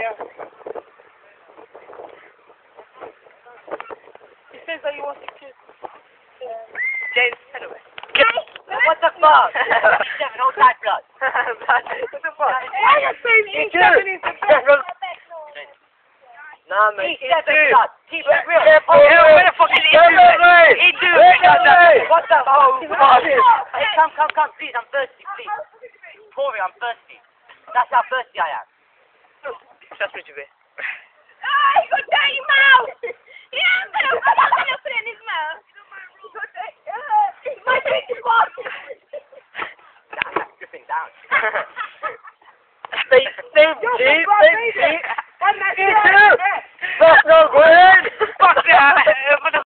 Yeah. He says that he wants to kiss. James, anyway. What the fuck? Seven, hold tight, blood. What the fuck? I got saying Eat Nah, mate. seven, blood. Keep it real. Yeah, where the fuck is he? He do. What the? Oh, fuck. Hey, come, please, I'm thirsty, please. Pour it, I'm thirsty. That's how thirsty I am. Trust me to be. He got dirty mouth! Yeah, I'm gonna put it in his mouth. He got dirty. My drink is water. That's dripping down. Stay safe, G. Stay safe. That's That's no good. Fuck that.